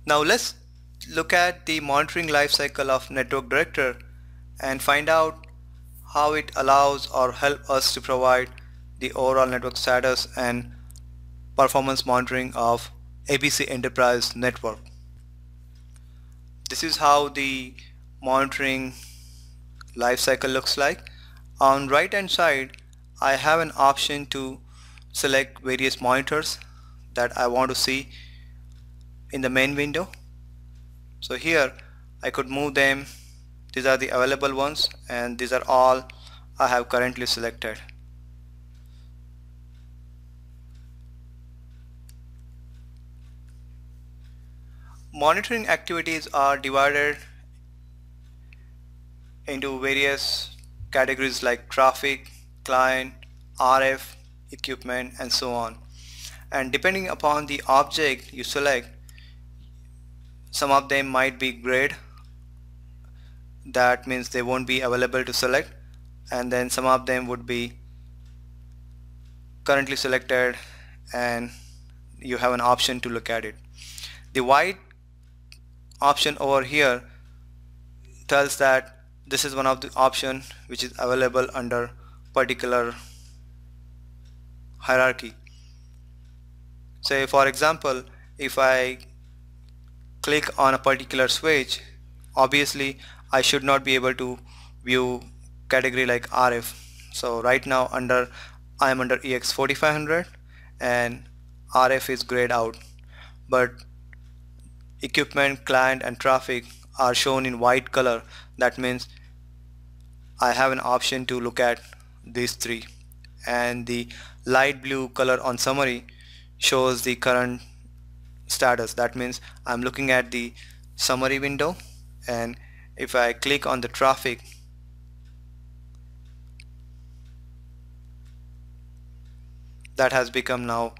Now let's look at the monitoring lifecycle of Network Director and find out how it allows or help us to provide the overall network status and performance monitoring of ABC Enterprise Network. This is how the monitoring lifecycle looks like. On right hand side, I have an option to select various monitors that I want to see in the main window. So here I could move them. These are the available ones and these are all I have currently selected. Monitoring activities are divided into various categories like traffic, client, RF, equipment, and so on. And depending upon the object you select, some of them might be grayed, that means they won't be available to select, and then some of them would be currently selected and you have an option to look at it. The white option over here tells that this is one of the option which is available under particular hierarchy. Say for example, if I click on a particular switch, obviously I should not be able to view category like RF. So right now I am under EX4500 and RF is grayed out, but equipment, client, and traffic are shown in white color. That means I have an option to look at these three, and the light blue color on summary shows the current status. That means I'm looking at the summary window, and if I click on the traffic, that has become now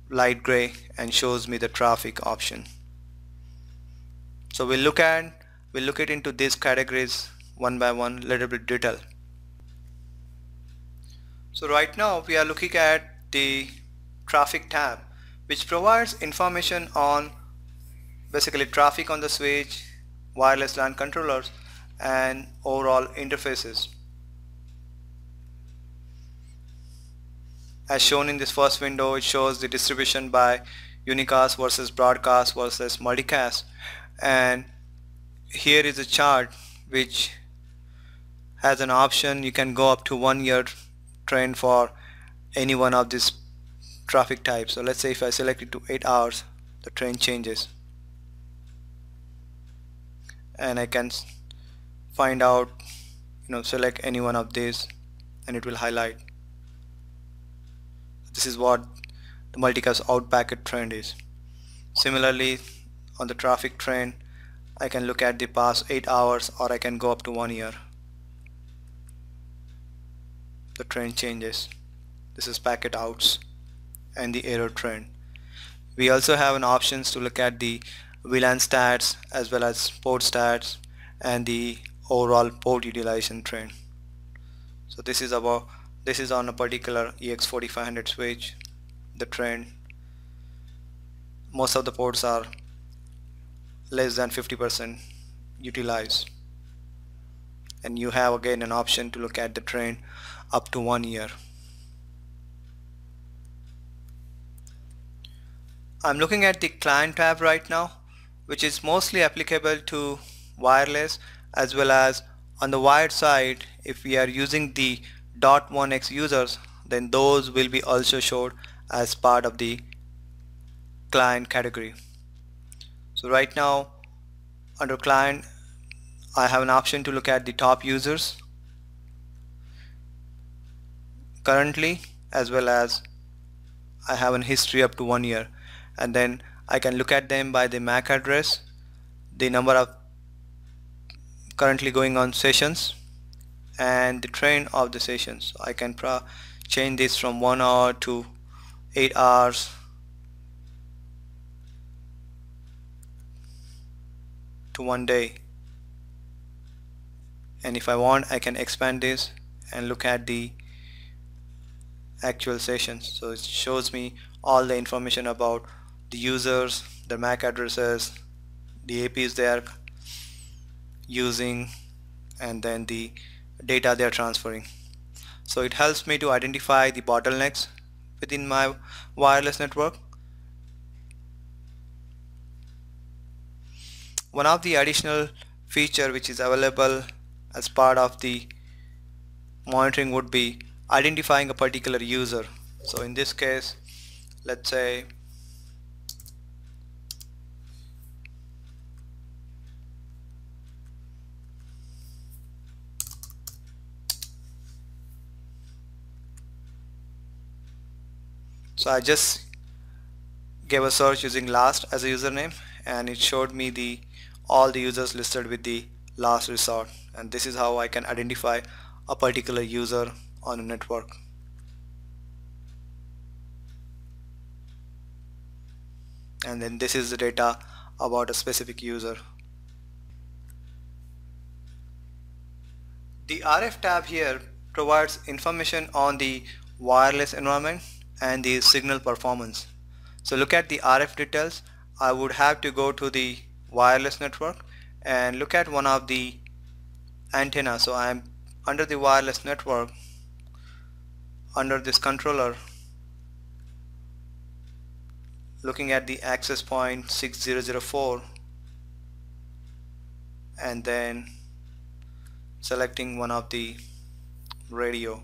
light gray and shows me the traffic option. So we'll look it into these categories one by one, little bit detail. So right now we are looking at the traffic tab, which provides information on basically traffic on the switch, wireless LAN controllers, and overall interfaces. As shown in this first window, it shows the distribution by unicast versus broadcast versus multicast, and here is a chart which has an option. You can go up to 1 year trend for any one of these traffic types. So let's say if I select it to 8 hours, the trend changes, and I can find out, select any one of these and it will highlight. This is what the multicast out packet trend is. Similarly, on the traffic trend, I can look at the past 8 hours or I can go up to 1 year. The trend changes. This is packet outs and the error trend. We also have an options to look at the VLAN stats as well as port stats and the overall port utilization trend. So this is on a particular EX4500 switch, the trend. Most of the ports are less than 50% utilized, and you have again an option to look at the trend up to 1 year. I'm looking at the client tab right now, which is mostly applicable to wireless, as well as on the wired side, if we are using the .1x users, then those will be also showed as part of the client category. So right now under client, I have an option to look at the top users currently, as well as I have an history up to 1 year, and then I can look at them by the MAC address, the number of currently going on sessions, and the trend of the sessions. So I can change this from 1 hour to 8 hours to 1 day, and if I want, I can expand this and look at the actual sessions. So it shows me all the information about the users, the MAC addresses, the APs they are using, and then the data they are transferring. So it helps me to identify the bottlenecks within my wireless network. One of the additional feature which is available as part of the monitoring would be identifying a particular user. So in this case, let's say I just gave a search using last as a username, and it showed me the all the users listed with the last resort, and this is how I can identify a particular user on a network. And then this is the data about a specific user. The RF tab here provides information on the wireless environment and the signal performance. So look at the RF details. I would have to go to the wireless network and look at one of the antenna. So I am under the wireless network, under this controller, looking at the access point 6004, and then selecting one of the radio.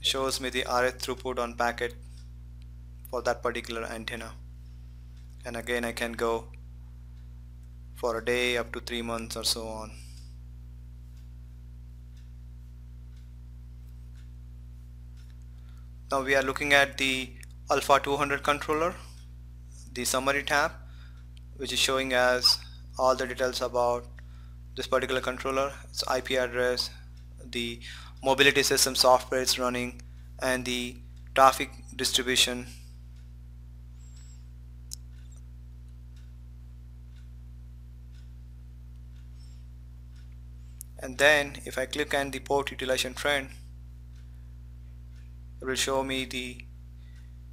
Shows me the RF throughput on packet for that particular antenna, and again I can go for a day up to 3 months or so on. Now we are looking at the Alpha 200 controller, the summary tab, which is showing us all the details about this particular controller, its IP address, the mobility system software it's running, and the traffic distribution. And then if I click on the port utilization trend, it will show me the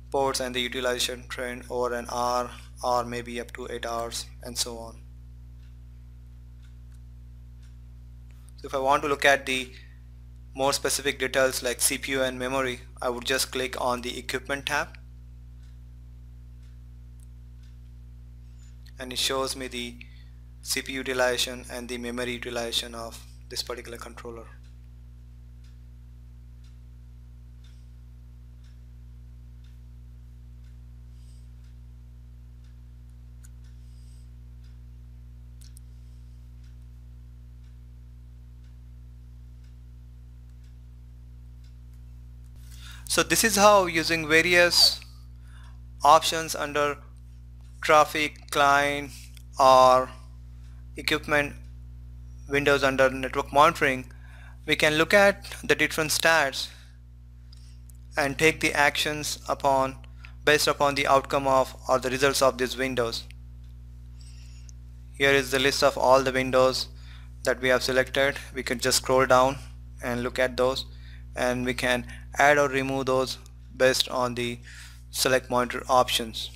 ports and the utilization trend over an hour or maybe up to 8 hours and so on. So if I want to look at the more specific details like CPU and memory, I would just click on the equipment tab, and it shows me the CPU utilization and the memory utilization of this particular controller. So this is how, using various options under traffic, client, or equipment windows under network monitoring, we can look at the different stats and take the actions based upon the outcome of or the results of these windows. Here is the list of all the windows that we have selected. We can just scroll down and look at those, and we can add or remove those based on the select monitor options.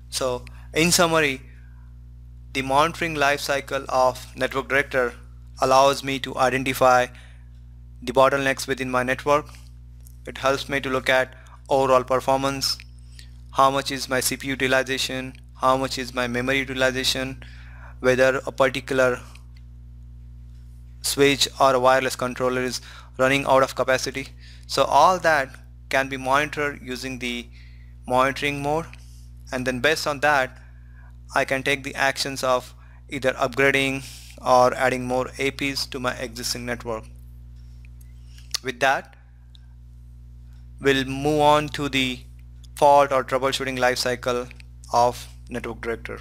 So in summary, the monitoring life cycle of Network Director allows me to identify the bottlenecks within my network. It helps me to look at overall performance, how much is my CPU utilization, how much is my memory utilization, whether a particular switch or a wireless controller is running out of capacity. So all that can be monitored using the monitoring mode, and then based on that I can take the actions of either upgrading or adding more APs to my existing network. With that, we'll move on to the fault or troubleshooting lifecycle of Network Director.